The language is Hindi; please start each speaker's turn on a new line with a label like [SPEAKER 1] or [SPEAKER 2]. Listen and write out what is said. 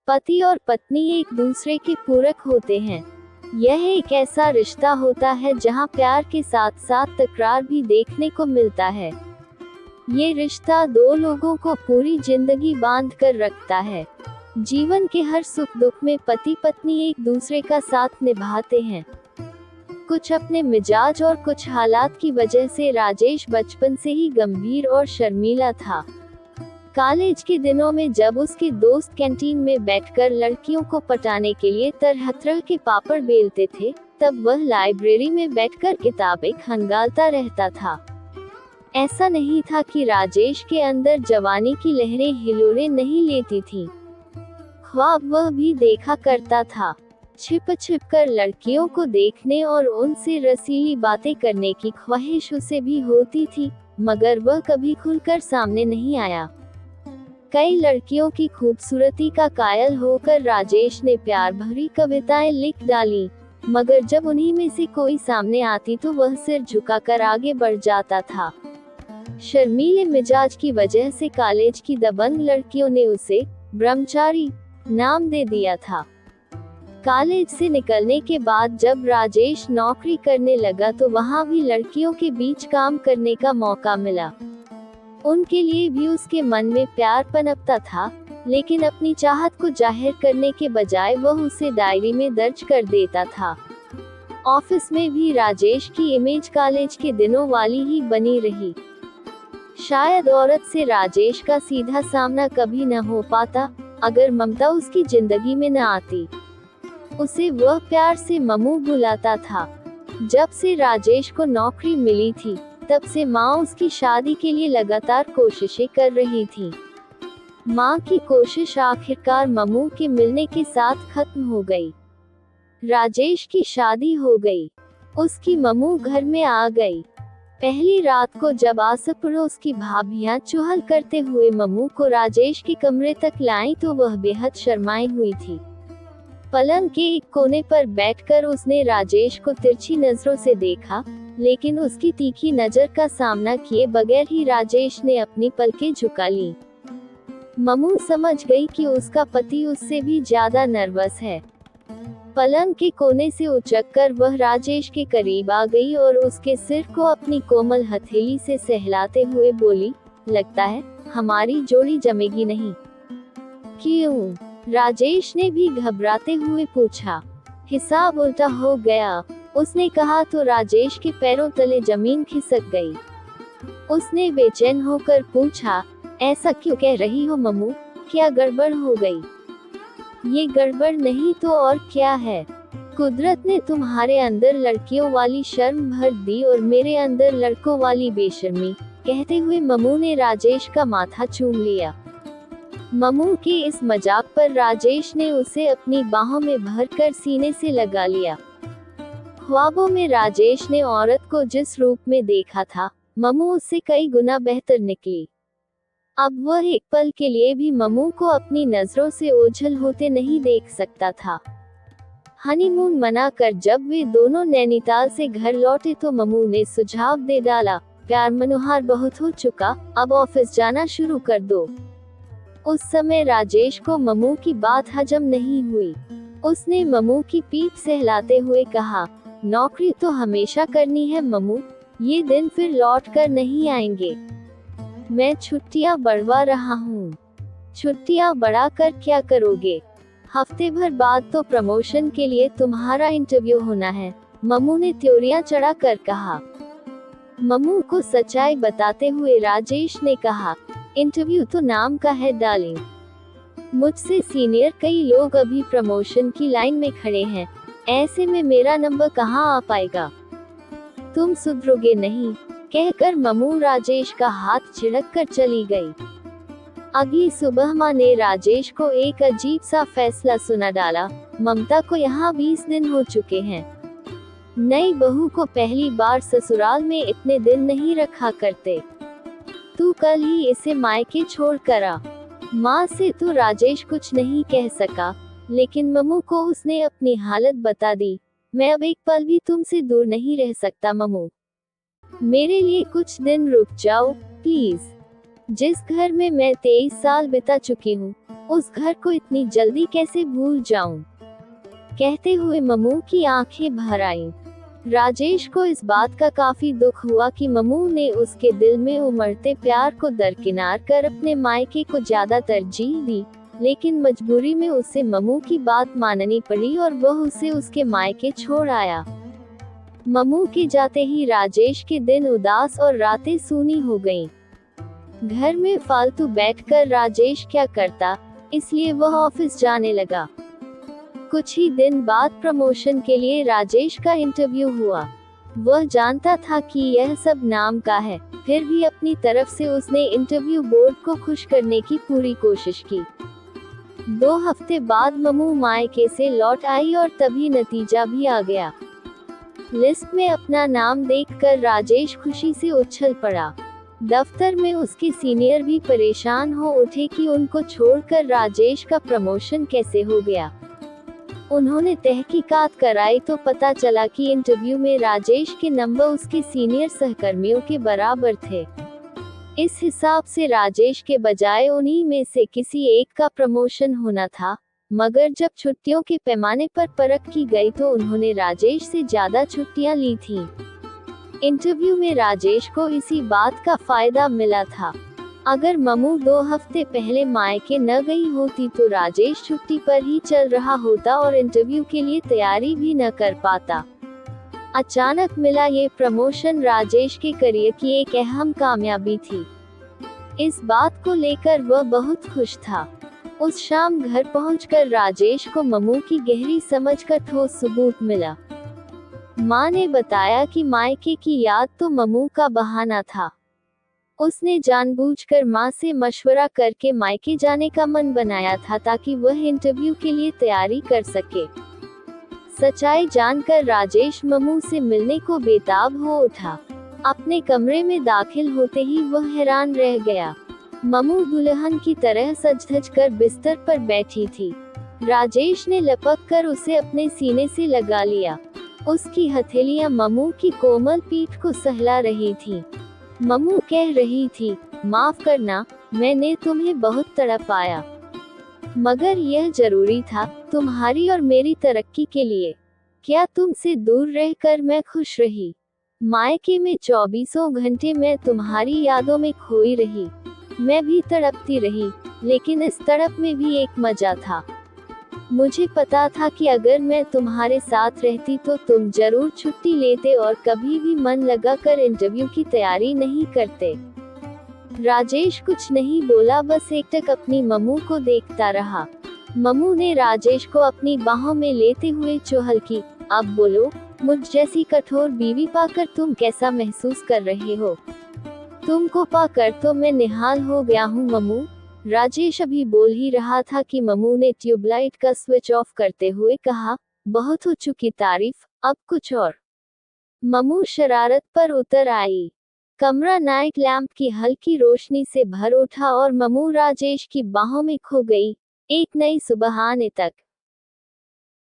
[SPEAKER 1] पति और पत्नी एक दूसरे के पूरक होते हैं। यह एक ऐसा रिश्ता होता है जहां प्यार के साथ साथ तकरार भी देखने को मिलता है। ये रिश्ता दो लोगों को पूरी जिंदगी बांध कर रखता है। जीवन के हर सुख दुख में पति पत्नी एक दूसरे का साथ निभाते हैं। कुछ अपने मिजाज और कुछ हालात की वजह से राजेश बचपन से ही गंभीर और शर्मीला था। कॉलेज के दिनों में जब उसके दोस्त कैंटीन में बैठकर लड़कियों को पटाने के लिए तरह तरह के पापड़ बेलते थे, तब वह लाइब्रेरी में बैठकर किताबें खंगालता रहता था। ऐसा नहीं था कि राजेश के अंदर जवानी की लहरें हिलोरे नहीं लेती थीं। ख्वाब वह भी देखा करता था। छिप छिप कर लड़कियों को देखने और उनसे रसीली बातें करने की ख्वाहिश उसे भी होती थी, मगर वह कभी खुलकर सामने नहीं आया। कई लड़कियों की खूबसूरती का कायल होकर राजेश ने प्यार भरी कविताएं लिख डाली, मगर जब उन्हीं में से कोई सामने आती तो वह सिर झुकाकर आगे बढ़ जाता था। शर्मीले मिजाज की वजह से कॉलेज की दबंग लड़कियों ने उसे ब्रह्मचारी नाम दे दिया था। कॉलेज से निकलने के बाद जब राजेश नौकरी करने लगा तो वहां भी लड़कियों के बीच काम करने का मौका मिला। उनके लिए भी उसके मन में प्यार पनपता था, लेकिन अपनी चाहत को जाहिर करने के बजाय वह उसे डायरी में दर्ज कर देता था। ऑफिस में भी राजेश की इमेज कॉलेज के दिनों वाली ही बनी रही। शायद औरत से राजेश का सीधा सामना कभी न हो पाता अगर ममता उसकी जिंदगी में न आती। उसे वह प्यार से ममू बुलाता था। जब से राजेश को नौकरी मिली थी, तब से माँ उसकी शादी के लिए लगातार कोशिशें कर रही थी। माँ की कोशिश आखिरकार ममू के मिलने के साथ खत्म हो गई। राजेश की शादी हो गई। उसकी ममू घर में आ गई। पहली रात को जब आस पड़ोस की भाभियां चुहल करते हुए ममू को राजेश के कमरे तक लाईं तो वह बेहद शर्माई हुई थी। पलंग के एक कोने पर बैठकर उसने राजेश को तिरछी नजरों से देखा, लेकिन उसकी तीखी नजर का सामना किए बगैर ही राजेश ने अपनी पलकें झुका ली। ममू समझ गई कि उसका पति उससे भी ज्यादा नर्वस है। पलंग के कोने से उचककर वह राजेश के करीब आ गई और उसके सिर को अपनी कोमल हथेली से सहलाते हुए बोली, लगता है हमारी जोड़ी जमेगी नहीं। क्यों? राजेश ने भी घबराते हुए पूछा। हिसाब उल्टा हो गया, उसने कहा तो राजेश के पैरों तले जमीन खिसक गई। उसने बेचैन होकर पूछा, ऐसा क्यों कह रही हो मम्मू, क्या गड़बड़ हो गई? ये गड़बड़ नहीं तो और क्या है? कुदरत ने तुम्हारे अंदर लड़कियों वाली शर्म भर दी और मेरे अंदर लड़कों वाली बेशर्मी, कहते हुए मम्मू ने राजेश का माथा चूम लिया। मम्मू के इस मजाक पर राजेश ने उसे अपनी बाहों में भरकर सीने से लगा लिया। ख्वाबों में राजेश ने औरत को जिस रूप में देखा था, मम्मू उससे कई गुना बेहतर निकली। अब वह एक पल के लिए भी मम्मू को अपनी नजरों से ओझल होते नहीं देख सकता था। हनीमून मनाकर जब वे दोनों नैनीताल से घर लौटे तो मम्मू ने सुझाव दे डाला, प्यार मनोहार बहुत हो चुका, अब ऑफिस जाना शुरू कर दो। उस समय राजेश को मम्मू की बात हजम नहीं हुई। उसने मम्मू की पीठ सहलाते हुए कहा, नौकरी तो हमेशा करनी है मम्मू, ये दिन फिर लौट कर नहीं आएंगे। मैं छुट्टियां बढ़वा रहा हूँ। छुट्टियां बढ़ाकर क्या करोगे? हफ्ते भर बाद तो प्रमोशन के लिए तुम्हारा इंटरव्यू होना है, मम्मू ने त्योरियां चढ़ा कर कहा। मम्मू को सच्चाई बताते हुए राजेश ने कहा, इंटरव्यू तो नाम का है डार्लिंग। मुझसे सीनियर कई लोग अभी प्रमोशन की लाइन में खड़े हैं, ऐसे में मेरा नंबर कहाँ आ पाएगा? तुम सुधरोगे नहीं, कहकर मम्मू राजेश का हाथ झिड़क कर चली गई। अगली सुबह माँ ने राजेश को एक अजीब सा फैसला सुना डाला, ममता को यहाँ 20 दिन हो चुके हैं। नई बहू को पहली बार ससुराल में इतने दिन नहीं रखा करते। तू कल ही इसे मायके छोड़ कर आ। माँ से तो राजेश कुछ नहीं कह सका, लेकिन मम्मू को उसने अपनी हालत बता दी। मैं अब एक पल भी तुमसे दूर नहीं रह सकता मम्मू, मेरे लिए कुछ दिन रुक जाओ प्लीज। जिस घर में मैं 23 साल बिता चुकी हूँ, उस घर को इतनी जल्दी कैसे भूल जाऊं? कहते हुए ममू की आंखें भर आईं। राजेश को इस बात का काफी दुख हुआ कि ममू ने उसके दिल में उमड़ते प्यार को दरकिनार कर अपने मायके को ज्यादा तरजीह दी, लेकिन मजबूरी में उसे ममू की बात माननी पड़ी और वह उसे उसके मायके छोड़ आया। ममू के जाते ही राजेश के दिन उदास और रातें सूनी हो गईं। घर में फालतू बैठकर राजेश क्या करता, इसलिए वह ऑफिस जाने लगा। कुछ ही दिन बाद प्रमोशन के लिए राजेश का इंटरव्यू हुआ। वह जानता था कि यह सब नाम का है, फिर भी अपनी तरफ से उसने इंटरव्यू बोर्ड को खुश करने की पूरी कोशिश की। 2 हफ्ते बाद ममू मायके से लौट आई और तभी नतीजा भी आ गया। लिस्ट में अपना नाम देखकर राजेश खुशी से उछल पड़ा। दफ्तर में उसके सीनियर भी परेशान हो उठे कि उनको छोड़कर राजेश का प्रमोशन कैसे हो गया। उन्होंने तहकीकात कराई तो पता चला कि इंटरव्यू में राजेश के नंबर उसके सीनियर सहकर्मियों के बराबर थे। इस हिसाब से राजेश के बजाय उन्हीं में से किसी एक का प्रमोशन होना था, मगर जब छुट्टियों के पैमाने पर परख की गई तो उन्होंने राजेश से ज्यादा छुट्टियां ली थीं। इंटरव्यू में राजेश को इसी बात का फायदा मिला था। अगर ममू 2 हफ्ते पहले मायके न गई होती तो राजेश छुट्टी पर ही चल रहा होता और इंटरव्यू के लिए तैयारी भी न कर पाता। अचानक मिला ये प्रमोशन राजेश के करियर की एक अहम कामयाबी थी। इस बात को लेकर वह बहुत खुश था। उस शाम घर पहुंचकर राजेश को ममू की गहरी समझ का ठोस सबूत मिला। माँ ने बताया कि मायके की याद तो ममू का बहाना था। उसने जानबूझकर माँ से मशवरा करके मायके जाने का मन बनाया था ताकि वह इंटरव्यू के लिए तैयारी कर सके। सच्चाई जानकर राजेश ममू से मिलने को बेताब हो उठा। अपने कमरे में दाखिल होते ही वह हैरान रह गया। ममू दुल्हन की तरह सज-धज कर बिस्तर पर बैठी थी। राजेश ने लपक कर उसे अपने सीने से लगा लिया। उसकी हथेलियां ममू की कोमल पीठ को सहला रही थीं। ममू कह रही थी, माफ करना, मैंने तुम्हें बहुत तड़पाया, मगर यह जरूरी था, तुम्हारी और मेरी तरक्की के लिए। क्या तुमसे दूर रहकर मैं खुश रही? मायके में 24 घंटे मैं तुम्हारी यादों में खोई रही। मैं भी तड़पती रही, लेकिन इस तड़प में भी एक मजा था। मुझे पता था कि अगर मैं तुम्हारे साथ रहती तो तुम जरूर छुट्टी लेते और कभी भी मन लगाकर इंटरव्यू की तैयारी नहीं करते। राजेश कुछ नहीं बोला, बस एकटक अपनी ममू को देखता रहा। ममू ने राजेश को अपनी बाहों में लेते हुए चुहल की, अब बोलो, मुझ जैसी कठोर बीवी पाकर तुम कैसा महसूस कर रहे हो? तुमको पाकर तो मैं निहाल हो गया हूँ ममू। राजेश अभी बोल ही रहा था कि ममू ने ट्यूबलाइट का स्विच ऑफ करते हुए कहा, बहुत हो चुकी तारीफ, अब कुछ और। ममू शरारत पर उतर आई। कमरा नाइट लैंप की हल्की रोशनी से भर उठा और ममू राजेश की बाहों में खो गई। एक नई सुबह आने तक